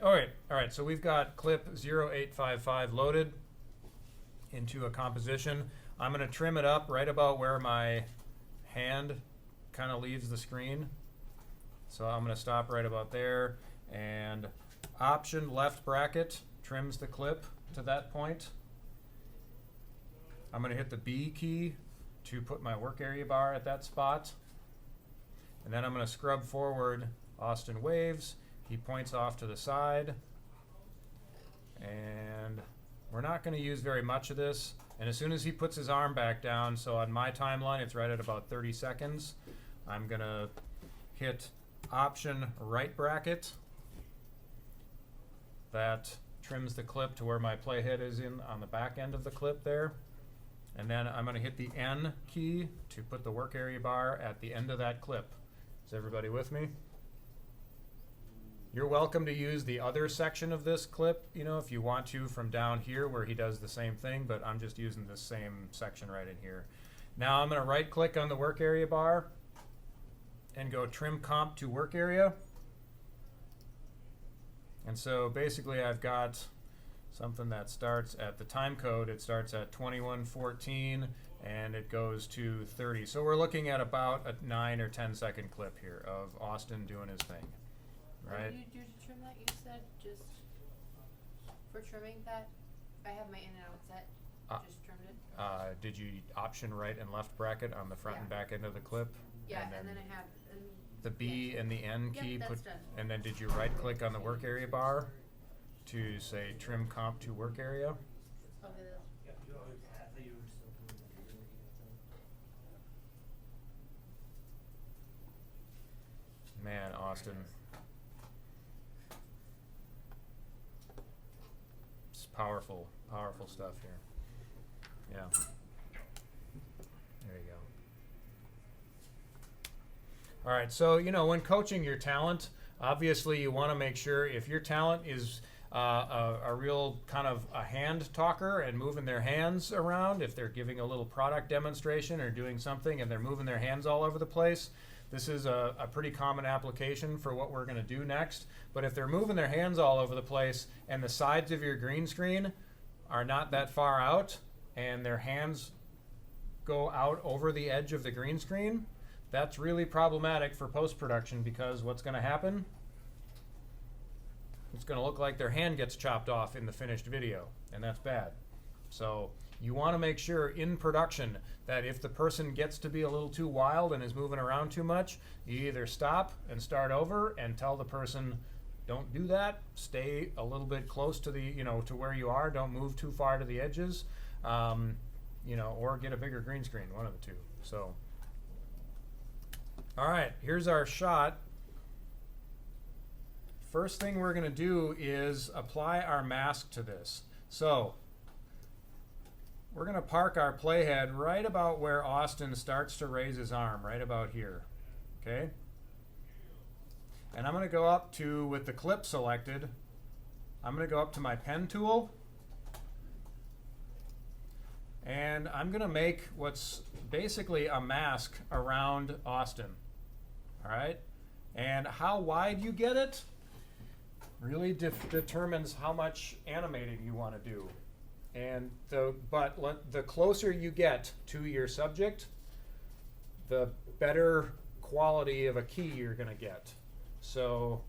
All right. So we've got clip 0855 loaded into a composition. I'm going to trim it up right about where my hand kind of leaves the screen. So I'm going to stop right about there, and Option left bracket trims the clip to that point. I'm going to hit the B key to put my work area bar at that spot. And then I'm going to scrub forward Austin Waves. He points off to the side. And we're not going to use very much of this. And as soon as he puts his arm back down, so on my timeline it's right at about 30 seconds, I'm going to hit Option right bracket. That trims the clip to where my playhead is in on the back end of the clip there. And then I'm going to hit the N key to put the work area bar at the end of that clip. Is everybody with me? You're welcome to use the other section of this clip, you know, if you want to, from down here where he does the same thing, but I'm just using this same section right in here. Now I'm going to right click on the work area bar and go trim comp to work area. And so basically I've got something that starts at the time code. It starts at 2114 and it goes to 30. So we're looking at about a 9 or 10 second clip here of Austin doing his thing. Right? What did you do to trim that? You said just for trimming that? I have my in and out set. Just trimmed it. Did you Option right and left bracket on the front and back end of the clip? Yeah, and then I have the B and the N key. Yep, that's done. And then did you right click on the work area bar to say trim comp to work area? Okay. Man, Austin. It's powerful, powerful stuff here. Yeah. There you go. All right, so, you know, when coaching your talent, obviously you want to make sure if your talent is a real kind of a hand talker and moving their hands around, if they're giving a little product demonstration or doing something and they're moving their hands all over the place, this is a pretty common application for what we're going to do next. But if they're moving their hands all over the place and the sides of your green screen are not that far out and their hands go out over the edge of the green screen, that's really problematic for post-production, because what's going to happen? It's going to look like their hand gets chopped off in the finished video, and that's bad. So you want to make sure in production that if the person gets to be a little too wild and is moving around too much, you either stop and start over and tell the person, don't do that, stay a little bit close to the, you know, to where you are, don't move too far to the edges, you know, or get a bigger green screen, one of the two. So, all right, here's our shot. First thing we're going to do is apply our mask to this. So we're going to park our playhead right about where Austin starts to raise his arm, right about here. Okay? And I'm going to go up to, with the clip selected, I'm going to go up to my pen tool. And I'm going to make what's basically a mask around Austin. All right? And how wide you get it really determines how much animating you want to do. And the closer you get to your subject, the better quality of a key you're going to get. So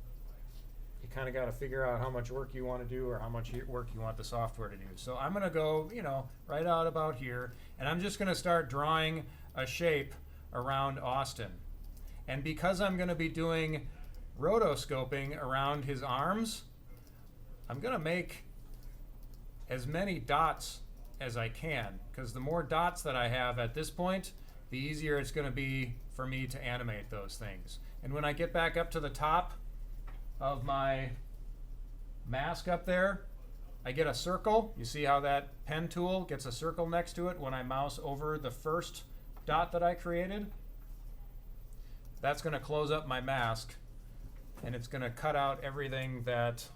you kind of got to figure out how much work you want to do or how much work you want the software to do. So I'm going to go, you know, right out about here, and I'm just going to start drawing a shape around Austin. And because I'm going to be doing rotoscoping around his arms, I'm going to make as many dots as I can, because the more dots that I have at this point, the easier it's going to be for me to animate those things. And when I get back up to the top of my mask up there, I get a circle. You see how that pen tool gets a circle next to it when I mouse over the first dot that I created? That's going to close up my mask, and it's going to cut out everything that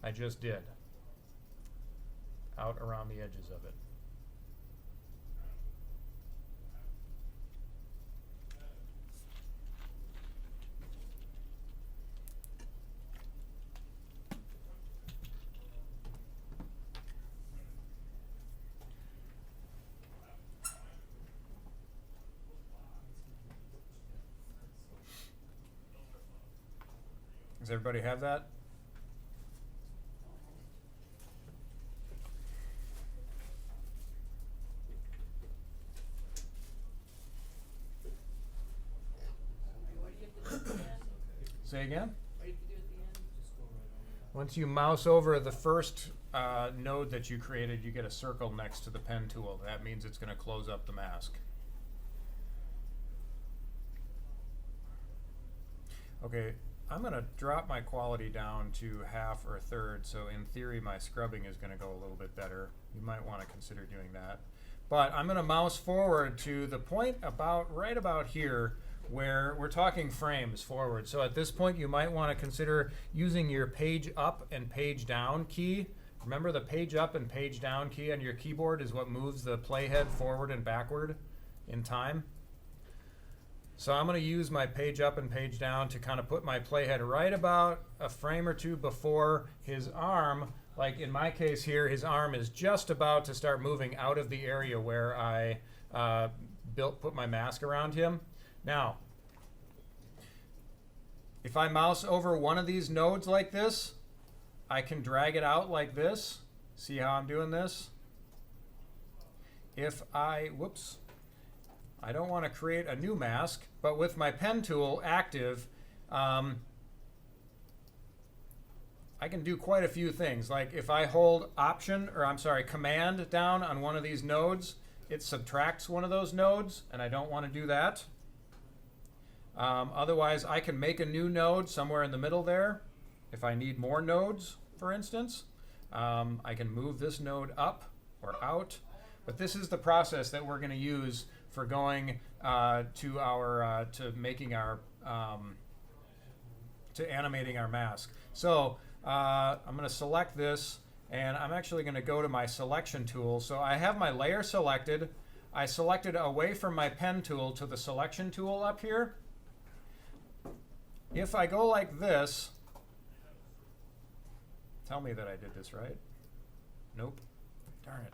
I just did out around the edges of it. Does everybody have that? What do you have to do at the end? Say again? What do you have to do at the end? Once you mouse over the first node that you created, you get a circle next to the pen tool. That means it's going to close up the mask. Okay, I'm going to drop my quality down to half or a third, so in theory my scrubbing is going to go a little bit better. You might want to consider doing that. But I'm going to mouse forward to the point right about here where we're talking frames forward. So at this point you might want to consider using your page up and page down key. Remember, the page up and page down key on your keyboard is what moves the playhead forward and backward in time. So I'm going to use my page up and page down to kind of put my playhead right about a frame or two before his arm. Like in my case here, his arm is just about to start moving out of the area where I put my mask around him. Now, if I mouse over one of these nodes like this, I can drag it out like this. See how I'm doing this? If I don't want to create a new mask, but with my pen tool active, I can do quite a few things. Like if I hold command down on one of these nodes, it subtracts one of those nodes, and I don't want to do that. Otherwise, I can make a new node somewhere in the middle there. If I need more nodes, for instance, I can move this node up or out. But this is the process that we're going to use for going to animating our mask. So I'm going to select this, and I'm actually going to go to my selection tool. So I have my layer selected. I selected away from my pen tool to the selection tool up here. If I go like this, tell me that I did this right. Nope. Darn it.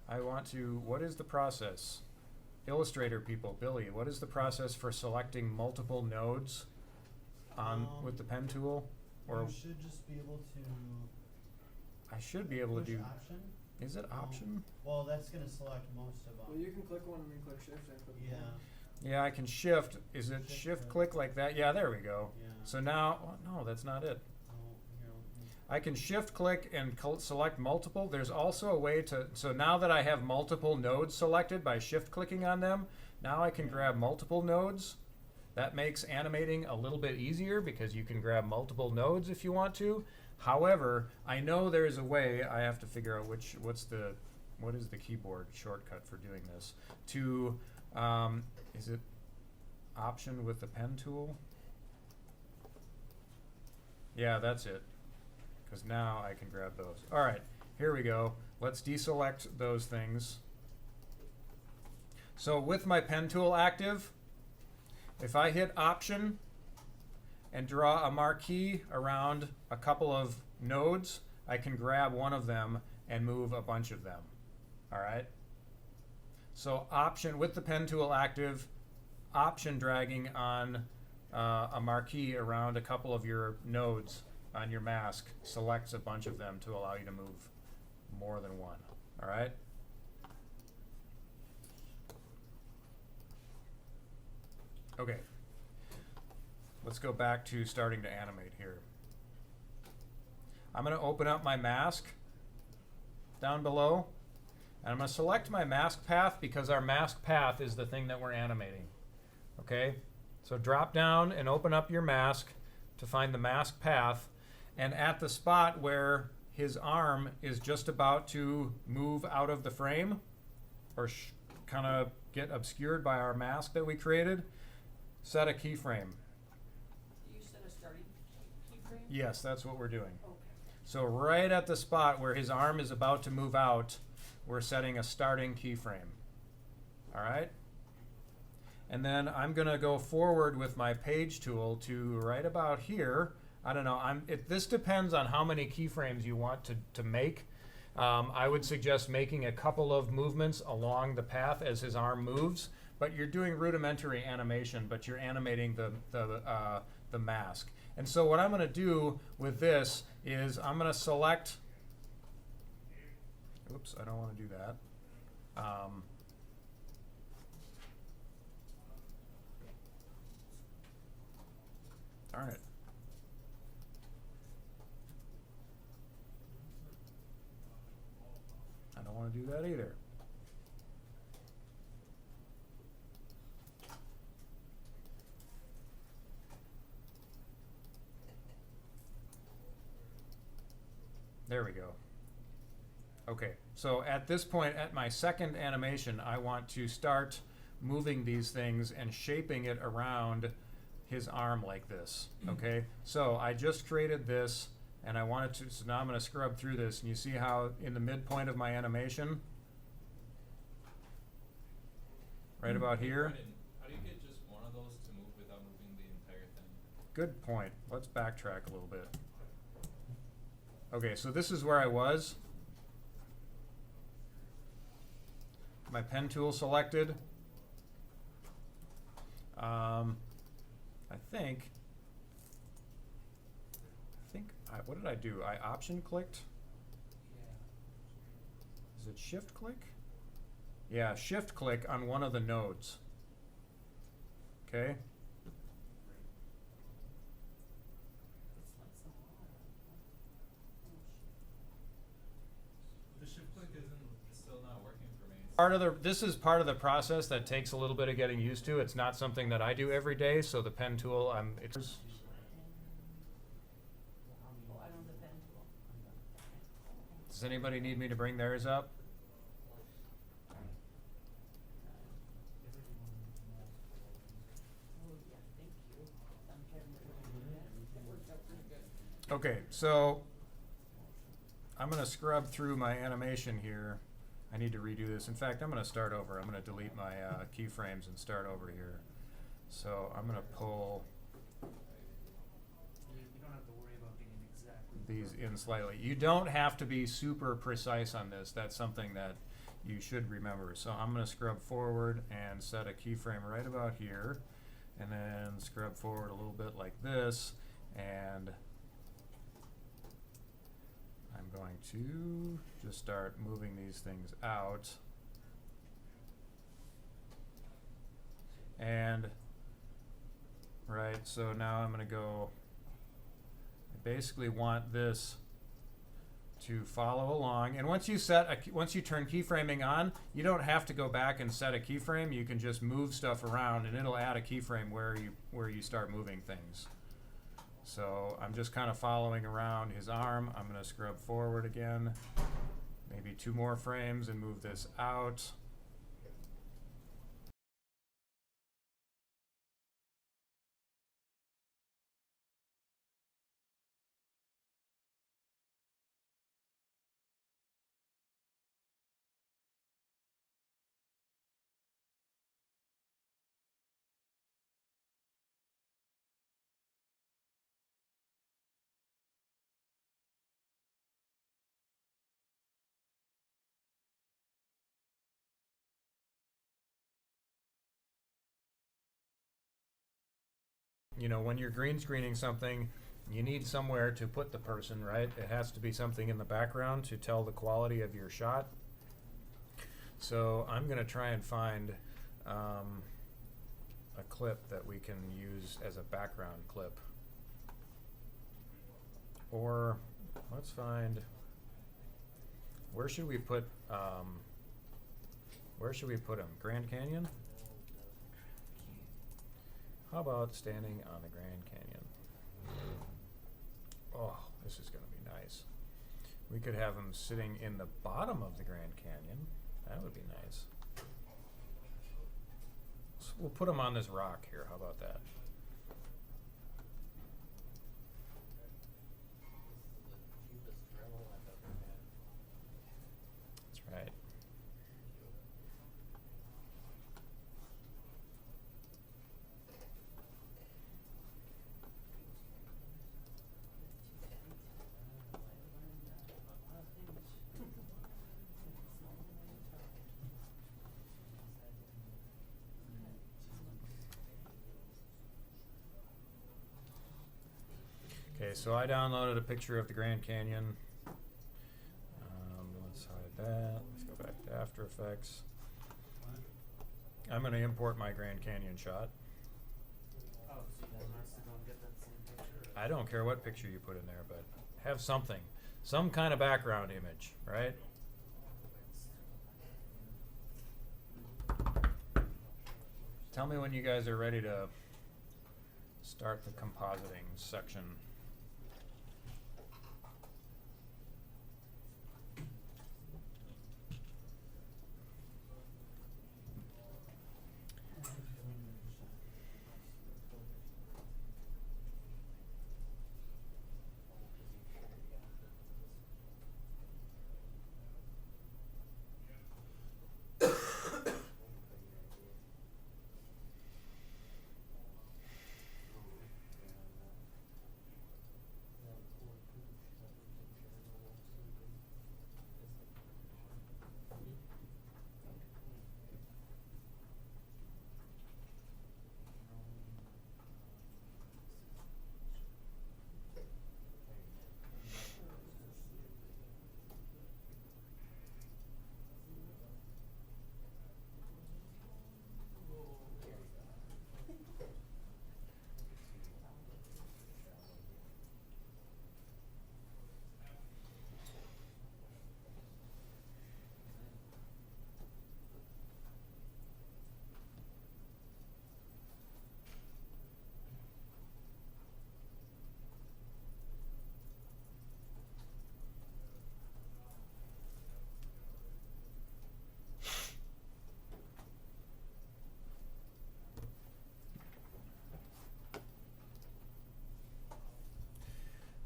I want to, what is the process? Illustrator people, Billy, what is the process for selecting multiple nodes with the pen tool? Or you should just be able to I should be able to push do, option. is it option? Well, that's going to select most of them. Well, you can click one and then click shift and click Yeah. one. Yeah, I can shift. Is it Shift shift click. click like that? Yeah, there we go. Yeah. So now, oh, no, that's not it. Oh, here, I can shift click and select multiple. There's also a way to, so now that I have multiple nodes selected by shift clicking on them, now I can grab multiple nodes. That makes animating a little bit easier because you can grab multiple nodes if you want to. However, I know there's a way. I have to figure out what is the keyboard shortcut for doing this. To, is it option with the pen tool? Yeah, that's it. Because now I can grab those. All right, here we go. Let's deselect those things. So with my pen tool active, if I hit option and draw a marquee around a couple of nodes, I can grab one of them and move a bunch of them. All right? So option with the pen tool active, option dragging on a marquee around a couple of your nodes on your mask selects a bunch of them to allow you to move more than one. All right? Okay. Let's go back to starting to animate here. I'm going to open up my mask down below, and I'm going to select my mask path because our mask path is the thing that we're animating. Okay? So drop down and open up your mask to find the mask path, and at the spot where his arm is just about to move out of the frame or kind of get obscured by our mask that we created, set a keyframe. You set a starting keyframe? Yes, that's what we're doing. Okay. So right at the spot where his arm is about to move out, we're setting a starting keyframe. All right? And then I'm going to go forward with my page tool to right about here. I don't know. This depends on how many keyframes you want to make. I would suggest making a couple of movements along the path as his arm moves. but you're doing rudimentary animation, but you're animating the mask. And so what I'm going to do with this is I'm going to select. Oops, I don't want to do that. Darn it. I don't want to do that either. There we go. Okay, so at this point, at my second animation, I want to start moving these things and shaping it around his arm like this, okay? So I just created this, and I wanted to, so now I'm gonna scrub through this, and you see how in the midpoint of my animation, right about here, How do you get just one of those to move without moving the entire thing? good point. Let's backtrack a little bit. Okay, so this is where I was. My pen tool selected. What did I do? I option clicked. Is it shift click? Yeah, shift click on one of the nodes. Okay. The shift click isn't still not working for me. This is part of the process that takes a little bit of getting used to. It's not something that I do every day, so the pen tool, Does anybody need me to bring theirs up? Okay, so I'm going to scrub through my animation here. I need to redo this. In fact, I'm going to start over. I'm going to delete my keyframes and start over here. So I'm going to pull You don't have to worry about being exactly these in slightly. You don't have to be super precise on this. That's something that you should remember. So I'm going to scrub forward and set a keyframe right about here, and then scrub forward a little bit like this, and I'm going to just start moving these things out. And right, so now I'm going to go, I basically want this to follow along. And once you turn keyframing on, you don't have to go back and set a keyframe. You can just move stuff around and it'll add a keyframe where you start moving things. So I'm just kind of following around his arm. I'm going to scrub forward again, maybe 2 more frames, and move this out. You know, when you're green screening something, you need somewhere to put the person, right? It has to be something in the background to tell the quality of your shot. So I'm going to try and find a clip that we can use as a background clip. Or let's find, where should we put him? Grand Canyon? How about standing on the Grand Canyon? Oh, this is going to be nice. We could have him sitting in the bottom of the Grand Canyon. That would be nice. So we'll put him on this rock here. How about that? That's right. Okay, so I downloaded a picture of the Grand Canyon. Let's hide that. Let's go back to After Effects. I'm gonna import my Grand Canyon shot. Oh, so you want us to go and get that same picture? I don't care what picture you put in there, but have something. Some kind of background image, right? Tell me when you guys are ready to start the compositing section.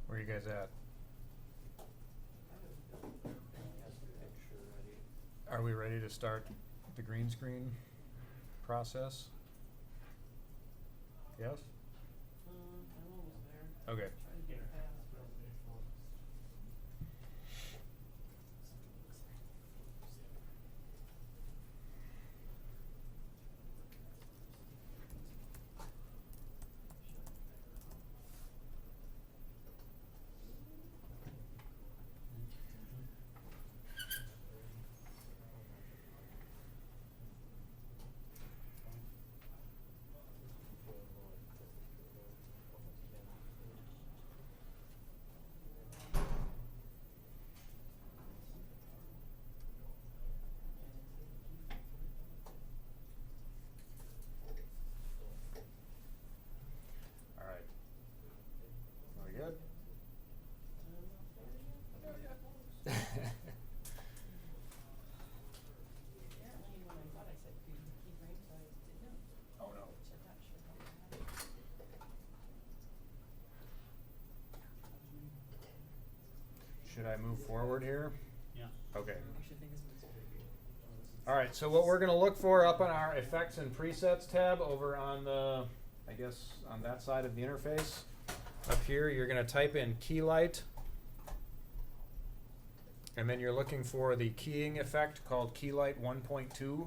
Where you guys at? Are we ready to start the green screen process? Yes? I'm almost there. Okay. Trying to get past, but. All right. Are we good? Apparently, when I thought I said key frames, I didn't. Oh no. So I'm not sure how that happened. Should I move forward here? Yeah. Okay. Actually, I think this one's All right, so what we're gonna look for up on our Effects and Presets tab over on the, I guess, on that side of the interface, up here, you're gonna type in Keylight. And then you're looking for the keying effect called Keylight 1.2.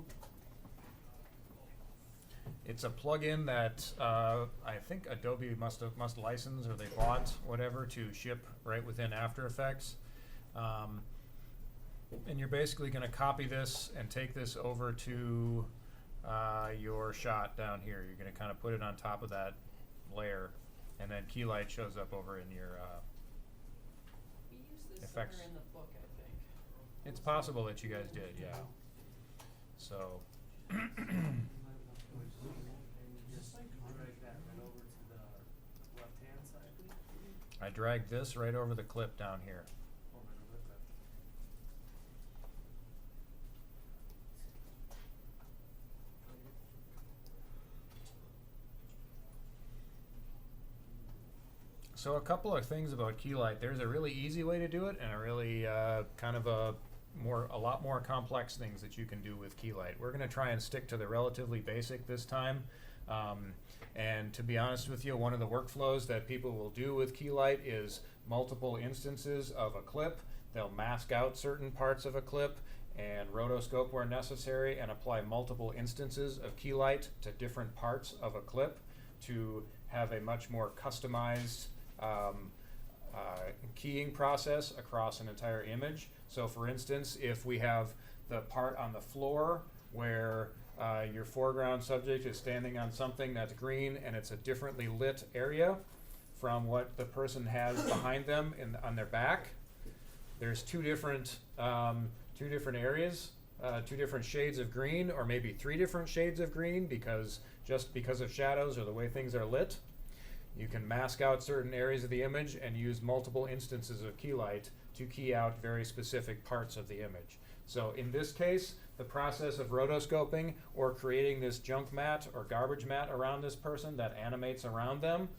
It's a plugin that I think Adobe must license, or they bought whatever to ship right within After Effects. And you're basically going to copy this and take this over to your shot down here. You're going to kind of put it on top of that layer, and then Keylight shows up over in your. We used this Effects. somewhere in the book, I think. It's possible that you guys did, yeah. So. just drag that right over to the left-hand side, please. I dragged this right over the clip down here. Oh, right over there. So a couple of things about Keylight. There's a really easy way to do it, and a really kind of a lot more complex things that you can do with Keylight. We're going to try and stick to the relatively basic this time. And to be honest with you, one of the workflows that people will do with Keylight is multiple instances of a clip. They'll mask out certain parts of a clip and rotoscope where necessary, and apply multiple instances of Keylight to different parts of a clip to have a much more customized keying process across an entire image. So for instance, if we have the part on the floor where your foreground subject is standing on something that's green and it's a differently lit area from what the person has behind them on their back, there's two different areas, two different shades of green, or maybe three different shades of green because of shadows or the way things are lit. You can mask out certain areas of the image and use multiple instances of key light to key out very specific parts of the image. So in this case, the process of rotoscoping or creating this junk mat or garbage mat around this person that animates around them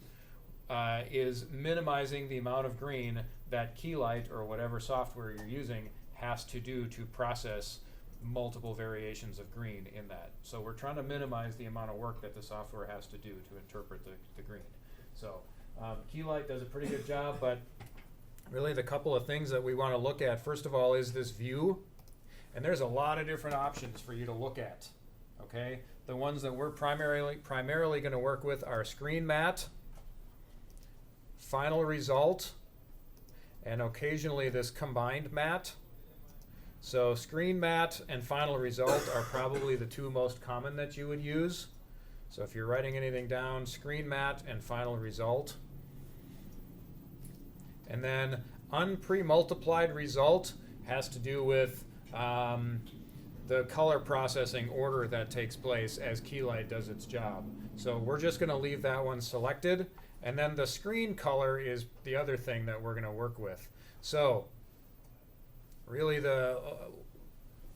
is minimizing the amount of green that Keylight or whatever software you're using has to do to process multiple variations of green in that. So we're trying to minimize the amount of work that the software has to do to interpret the green. So Keylight does a pretty good job, but really the couple of things that we want to look at, first of all, is this view. And there's a lot of different options for you to look at, okay? The ones that we're primarily going to work with are Screen Mat, Final Result, and occasionally this Combined Mat. So Screen Mat and Final Result are probably the two most common that you would use. So if you're writing anything down, Screen Mat and Final Result. And then Unpremultiplied Result has to do with the color processing order that takes place as Keylight does its job. So we're just going to leave that one selected. And then the screen color is the other thing that we're going to work with. So really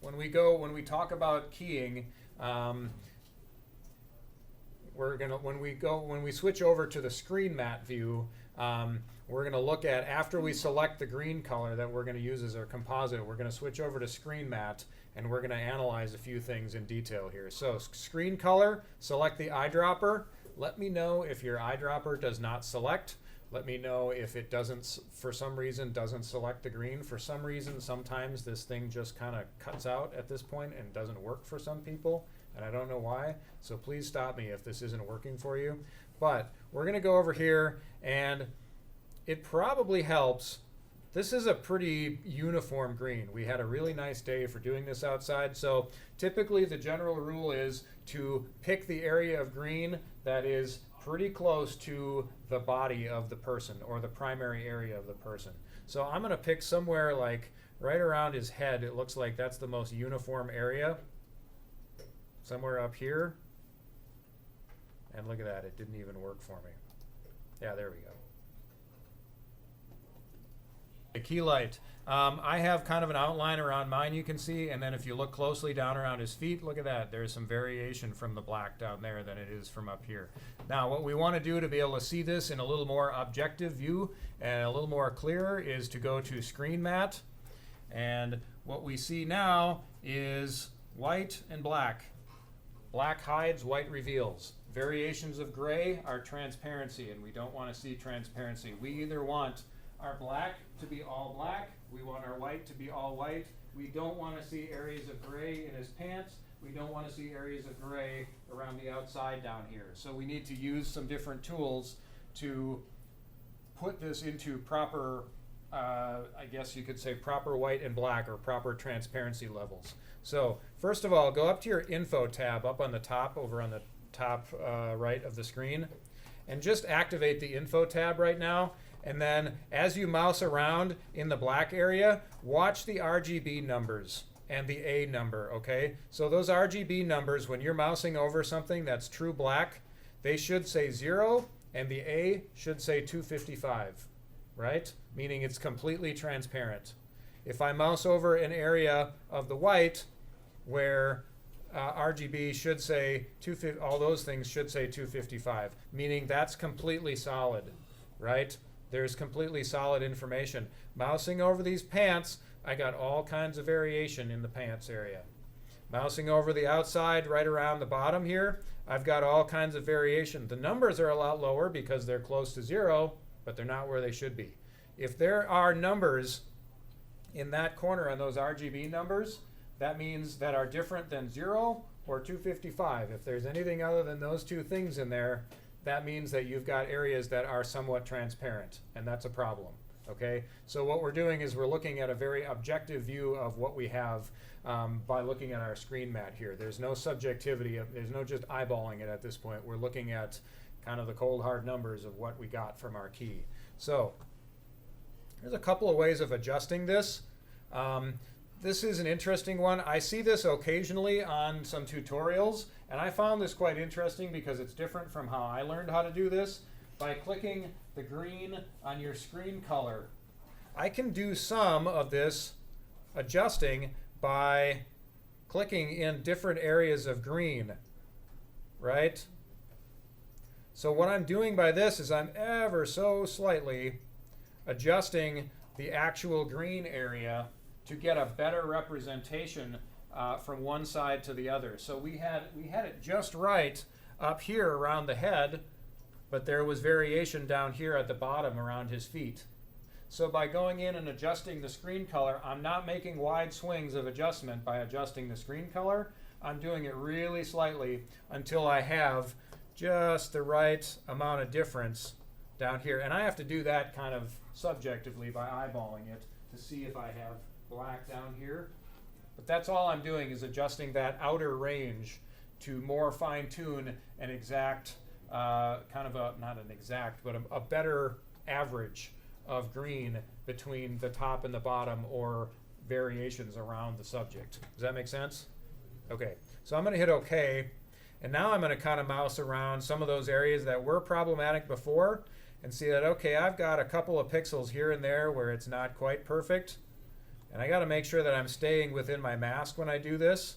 when we talk about keying, when we switch over to the Screen Mat view, we're going to look at, after we select the green color that we're going to use as our composite, we're going to switch over to Screen Mat, and we're going to analyze a few things in detail here. So screen color, select the eyedropper. Let me know if your eyedropper does not select. Let me know if it doesn't, for some reason, doesn't select the green. For some reason, sometimes this thing just kind of cuts out at this point and doesn't work for some people, and I don't know why. So please stop me if this isn't working for you. But we're going to go over here, and it probably helps. This is a pretty uniform green. We had a really nice day for doing this outside. So typically the general rule is to pick the area of green that is pretty close to the body of the person or the primary area of the person. So I'm going to pick somewhere like right around his head. It looks like that's the most uniform area. Somewhere up here. And look at that, it didn't even work for me. Yeah, there we go. The Keylight. I have kind of an outline around mine you can see, and then if you look closely down around his feet, look at that. There's some variation from the black down there than it is from up here. Now what we want to do to be able to see this in a little more objective view and a little more clearer is to go to Screen Mat, and what we see now is white and black. Black hides, white reveals. Variations of gray are transparency, and we don't want to see transparency. We either want our black to be all black, we want our white to be all white. We don't want to see areas of gray in his pants. We don't want to see areas of gray around the outside down here. So we need to use some different tools to put this into proper, I guess you could say proper white and black or proper transparency levels. So first of all, go up to your info tab up on the top, over on the top right of the screen, and just activate the info tab right now. And then as you mouse around in the black area, watch the RGB numbers and the A number, okay? So those RGB numbers, when you're mousing over something that's true black, they should say 0 and the A should say 255, right? Meaning it's completely transparent. If I mouse over an area of the white where RGB should say 250, all those things should say 255, meaning that's completely solid, right? There's completely solid information. Mousing over these pants, I got all kinds of variation in the pants area. Mousing over the outside right around the bottom here, I've got all kinds of variation. The numbers are a lot lower because they're close to 0, but they're not where they should be. If there are numbers in that corner on those RGB numbers, that means that are different than 0 or 255. If there's anything other than those two things in there, that means that you've got areas that are somewhat transparent, and that's a problem. Okay, so what we're doing is we're looking at a very objective view of what we have by looking at our screen mat here. There's no subjectivity, there's no just eyeballing it at this point. We're looking at kind of the cold hard numbers of what we got from our key. So there's a couple of ways of adjusting this. This is an interesting one. I see this occasionally on some tutorials, and I found this quite interesting because it's different from how I learned how to do this. By clicking the green on your screen color, I can do some of this adjusting by clicking in different areas of green, right? So what I'm doing by this is I'm ever so slightly adjusting the actual green area to get a better representation from one side to the other. So we had it just right up here around the head, but there was variation down here at the bottom around his feet. So by going in and adjusting the screen color, I'm not making wide swings of adjustment by adjusting the screen color. I'm doing it really slightly until I have just the right amount of difference down here. And I have to do that kind of subjectively by eyeballing it to see if I have black down here. But that's all I'm doing is adjusting that outer range to more fine-tune an exact, kind of a, not an exact, but a better average of green between the top and the bottom or variations around the subject. Does that make sense? Okay, so I'm going to hit OK. And now I'm going to kind of mouse around some of those areas that were problematic before and see that, okay, I've got a couple of pixels here and there where it's not quite perfect. And I got to make sure that I'm staying within my mask when I do this.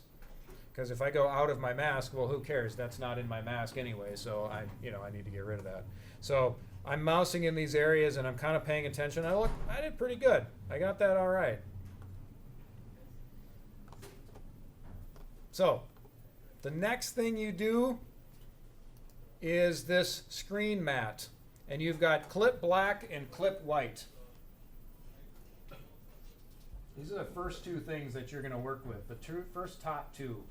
Because if I go out of my mask, well, who cares? That's not in my mask anyway, so I need to get rid of that. So I'm mousing in these areas and I'm kind of paying attention. Look, I did pretty good. I got that all right. So the next thing you do is this screen mat. And you've got clip black and clip white. These are the first two things that you're going to work with, the first top two.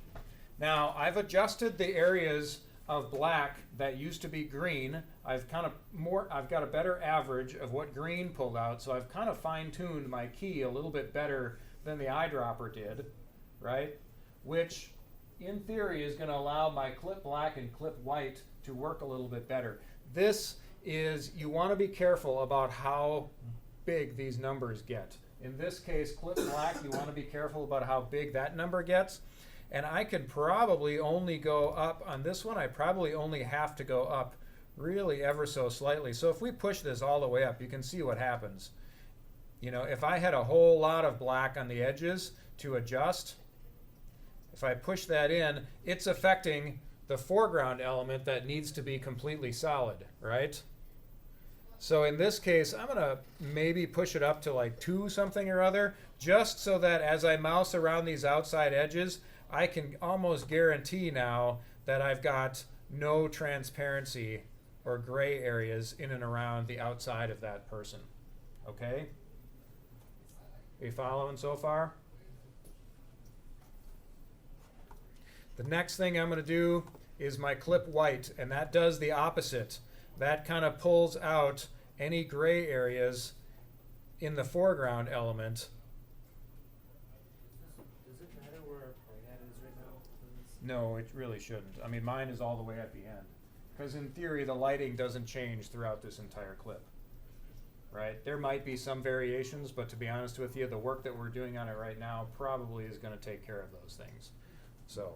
Now, I've adjusted the areas of black that used to be green. I've got a better average of what green pulled out, so I've kind of fine-tuned my key a little bit better than the eyedropper did, right? Which, in theory, is going to allow my clip black and clip white to work a little bit better. This is, you want to be careful about how big these numbers get. In this case, clip black, you want to be careful about how big that number gets. And I could probably only go up, on this one, I probably only have to go up really ever so slightly. So if we push this all the way up, you can see what happens. You know, if I had a whole lot of black on the edges to adjust, if I push that in, it's affecting the foreground element that needs to be completely solid, right? So in this case, I'm going to maybe push it up to like 2 something or other, just so that as I mouse around these outside edges, I can almost guarantee now that I've got no transparency or gray areas in and around the outside of that person. Okay? Are you following so far? The next thing I'm going to do is my clip white, and that does the opposite. That kind of pulls out any gray areas in the foreground element. Does it matter where our playhead is right now? No, it really shouldn't. I mean, mine is all the way at the end. Because in theory, the lighting doesn't change throughout this entire clip. Right? There might be some variations, but to be honest with you, the work that we're doing on it right now probably is going to take care of those things. So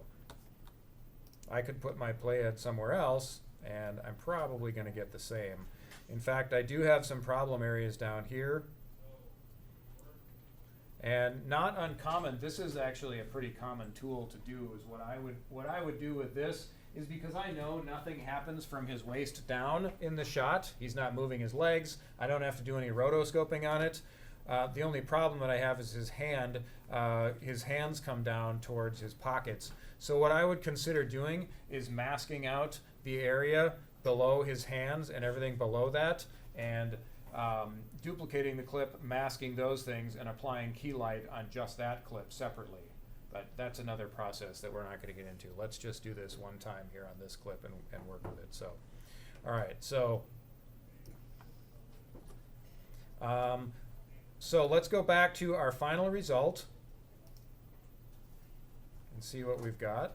I could put my playhead somewhere else, and I'm probably going to get the same. In fact, I do have some problem areas down here. And not uncommon, this is actually a pretty common tool to do, is what I would do with this is, because I know nothing happens from his waist down in the shot. He's not moving his legs. I don't have to do any rotoscoping on it. The only problem that I have is his hand. His hands come down towards his pockets. So what I would consider doing is masking out the area below his hands and everything below that, and duplicating the clip, masking those things, and applying key light on just that clip separately. But that's another process that we're not going to get into. Let's just do this one time here on this clip and work with it. So, all right, so So let's go back to our final result and see what we've got.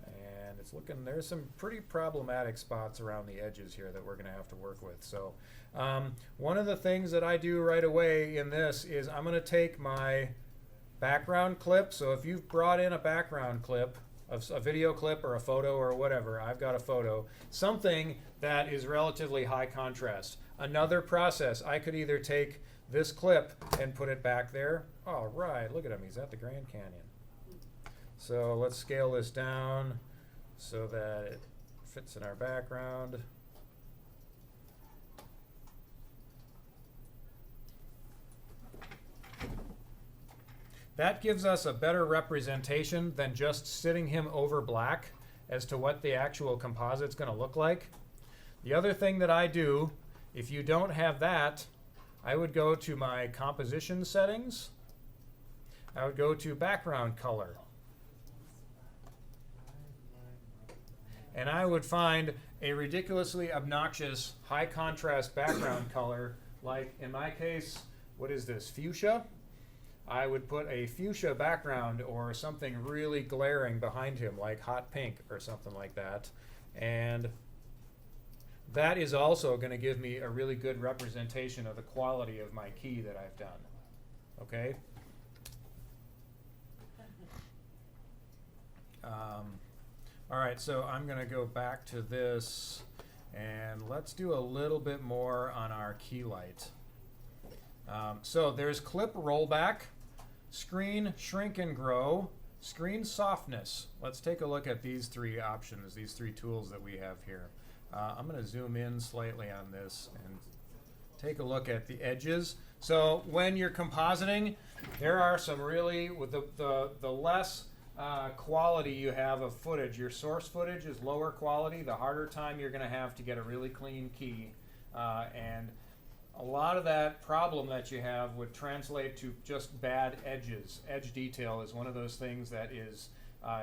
And it's looking, there's some pretty problematic spots around the edges here that we're going to have to work with. So one of the things that I do right away in this is I'm going to take my background clip. So if you've brought in a background clip, a video clip or a photo or whatever, I've got a photo, something that is relatively high contrast. Another process, I could either take this clip and put it back there. All right, look at him, he's at the Grand Canyon. So let's scale this down so that it fits in our background. That gives us a better representation than just sitting him over black as to what the actual composite's going to look like. The other thing that I do, if you don't have that, I would go to my composition settings. I would go to background color. And I would find a ridiculously obnoxious high contrast background color, like in my case, what is this, fuchsia? I would put a fuchsia background or something really glaring behind him, like hot pink or something like that. And that is also going to give me a really good representation of the quality of my key that I've done. Okay? All right, so I'm going to go back to this, and let's do a little bit more on our key light. So there's clip rollback, screen shrink and grow, screen softness. Let's take a look at these three options, these three tools that we have here. I'm going to zoom in slightly on this and take a look at the edges. So when you're compositing, there are some really, with the less quality you have of footage, your source footage is lower quality, the harder time you're going to have to get a really clean key. And a lot of that problem that you have would translate to just bad edges. Edge detail is one of those things that is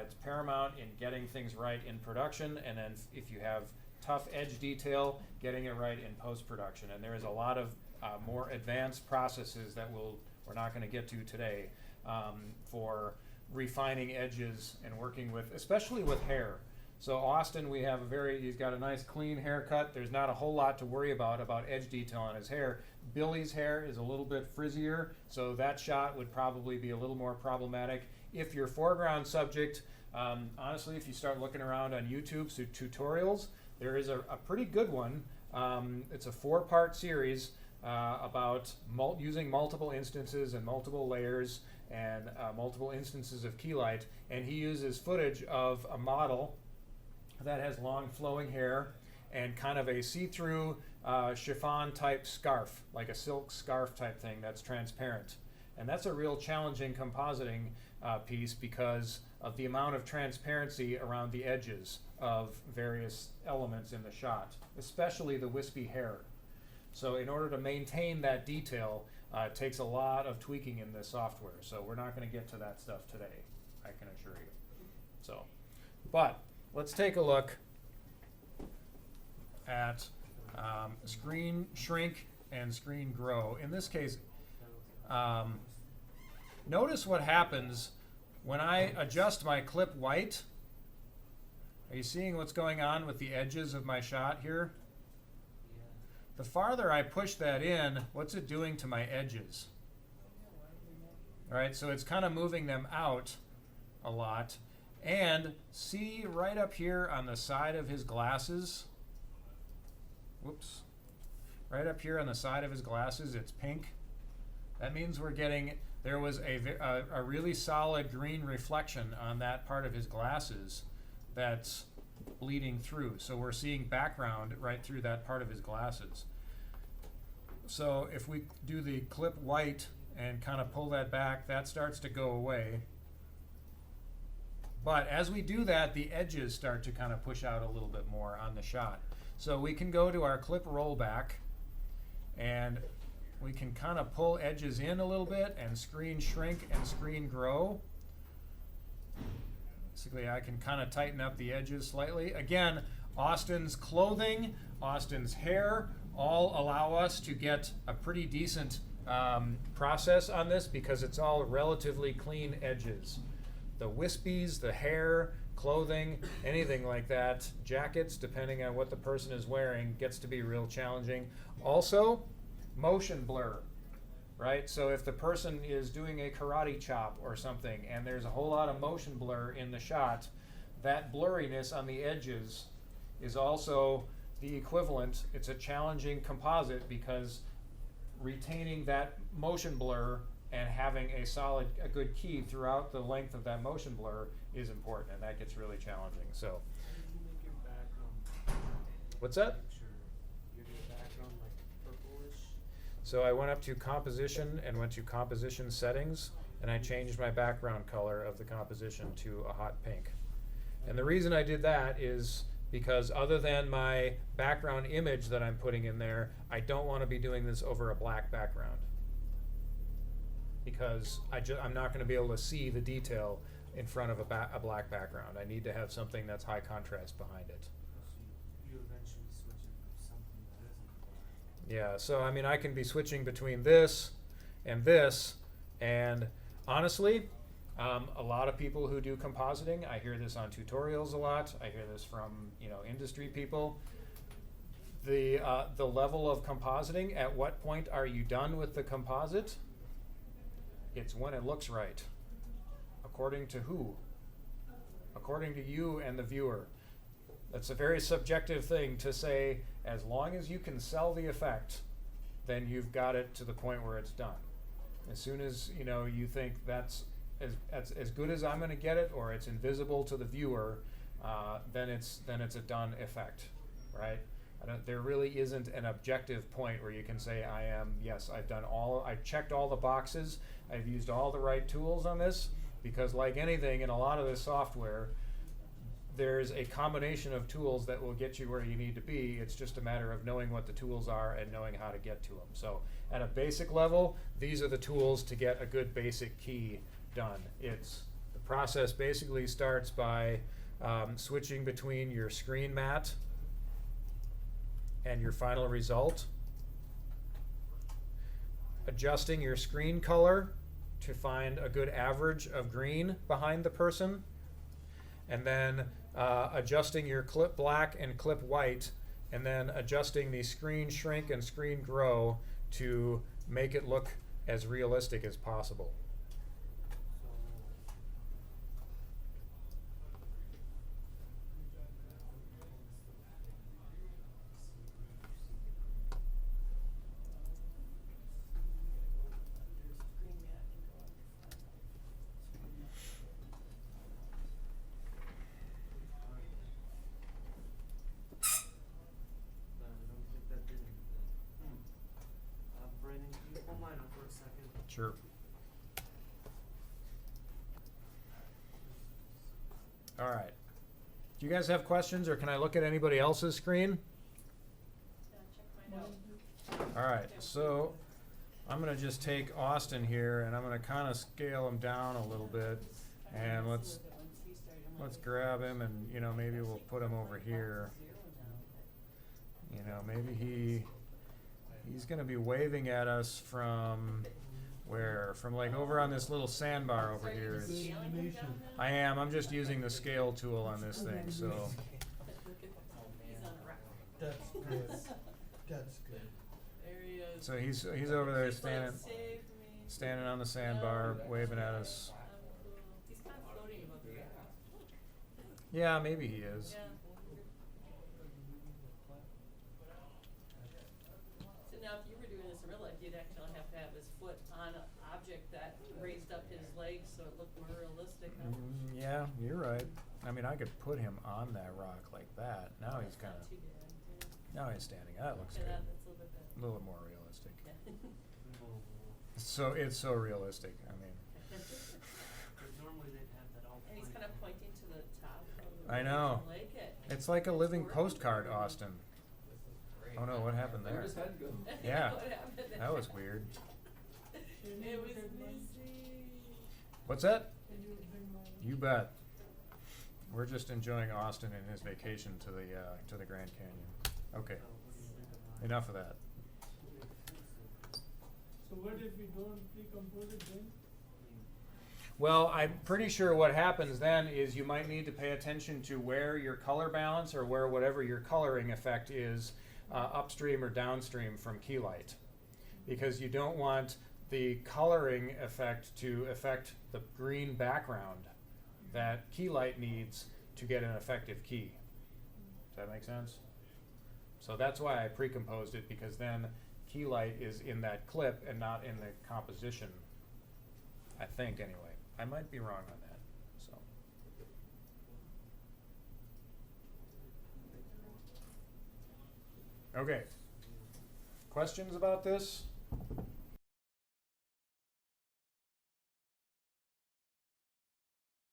it's paramount in getting things right in production, and then if you have tough edge detail, getting it right in post-production. And there is a lot of more advanced processes that we're not going to get to today for refining edges and working with, especially with hair. So Austin, he's got a nice clean haircut. There's not a whole lot to worry about edge detail on his hair. Billy's hair is a little bit frizzier, so that shot would probably be a little more problematic. If your foreground subject, honestly, if you start looking around on YouTube, so tutorials, there is a pretty good one. It's a 4-part series about using multiple instances and multiple layers and multiple instances of key light, and he uses footage of a model that has long flowing hair and kind of a see-through chiffon type scarf, like a silk scarf type thing that's transparent. And that's a real challenging compositing piece because of the amount of transparency around the edges of various elements in the shot, especially the wispy hair. So in order to maintain that detail, it takes a lot of tweaking in the software. So we're not going to get to that stuff today, I can assure you. So, but let's take a look at screen shrink and screen grow. In this case, notice what happens when I adjust my clip white. Are you seeing what's going on with the edges of my shot here? The farther I push that in, what's it doing to my edges? All right, so it's kind of moving them out a lot. And see right up here on the side of his glasses, whoops, right up here on the side of his glasses, it's pink. That means there was a really solid green reflection on that part of his glasses that's bleeding through. So we're seeing background right through that part of his glasses. So if we do the clip white and kind of pull that back, that starts to go away. But as we do that, the edges start to kind of push out a little bit more on the shot. So we can go to our clip rollback and we can kind of pull edges in a little bit and screen shrink and screen grow. Basically, I can kind of tighten up the edges slightly. Again, Austin's clothing, Austin's hair, all allow us to get a pretty decent process on this because it's all relatively clean edges. The wispies, the hair, clothing, anything like that, jackets, depending on what the person is wearing, gets to be real challenging. Also, motion blur, right? So if the person is doing a karate chop or something and there's a whole lot of motion blur in the shot, that blurriness on the edges is also the equivalent. It's a challenging composite because retaining that motion blur and having a good key throughout the length of that motion blur is important, and that gets really challenging. So, Did you make your background what's that? picture, your background like purplish? So I went up to composition and went to composition settings, and I changed my background color of the composition to a hot pink. And the reason I did that is because other than my background image that I'm putting in there, I don't want to be doing this over a black background. Because I'm not going to be able to see the detail in front of a black background. I need to have something that's high contrast behind it. So you eventually switch it from something that isn't black. Yeah, so I mean, I can be switching between this, and honestly, a lot of people who do compositing, I hear this on tutorials a lot. I hear this from industry people. The level of compositing. At what point are you done with the composite? It's when it looks right. According to who? According to you and the viewer. That's a very subjective thing to say. As long as you can sell the effect, then you've got it to the point where it's done. As soon as you think that's as good as I'm going to get it, or it's invisible to the viewer, then it's a done effect, right? There really isn't an objective point where you can say I've checked all the boxes, I've used all the right tools on this, because like anything in a lot of this software, there's a combination of tools that will get you where you need to be. It's just a matter of knowing what the tools are and knowing how to get to them. So at a basic level, these are the tools to get a good basic key done. The process basically starts by switching between your screen mat and your final result, adjusting your screen color to find a good average of green behind the person, and then adjusting your clip black and clip white, and then adjusting the screen shrink and screen grow to make it look as realistic as possible. Screen mat and go up to 5. No, I don't think that did anything. Brandon, can you pull mine up for a second? Sure. All right. Do you guys have questions, or can I look at anybody else's screen? Check mine out. All right, so I'm gonna just take Austin here, and I'm gonna kind of scale him down a little bit, and let's grab him, and maybe we'll put him over here. Maybe he's gonna be waving at us from where? From like over on this little sandbar over here. I'm just using the scale tool on this thing, so. He's on a rock. That's good. That's good. There he is. So he's over there He's like, standing "Save me." standing on the sandbar, waving at us. Cool. He's kind of floating above the ground. Yeah, maybe he is. Yeah. So now, if you were doing this in real life, you'd actually have to have his foot on an object that raised up his legs so it looked more realistic. Huh? Yeah, you're right. I mean, I could put him on that rock like that. Now he's kind Not of. too bad. Now he's standing. That looks Yeah, good. that's a little bit better. A little more realistic. Yeah. So it's so realistic. I mean, Because normally they'd have that all. And he's kind of pointing to the top of the I know. lake. it's like a living Working. postcard, Austin. Oh no, what happened there? Where's that go? Yeah, What happened there? that was weird. It was missing. What's that? You bet. We're just enjoying Austin and his vacation to the Grand Canyon. Okay. So what do you think of mine? enough of that. So what if we don't pre-compose it then? Well, I'm pretty sure what happens then is you might need to pay attention to where your color balance or where whatever your coloring effect is upstream or downstream from key light. Because you don't want the coloring effect to affect the green background that key light needs to get an effective key. Does that make sense? So that's why I pre-composed it, because then key light is in that clip and not in the composition. I think anyway. I might be wrong on that. So okay. Questions about this?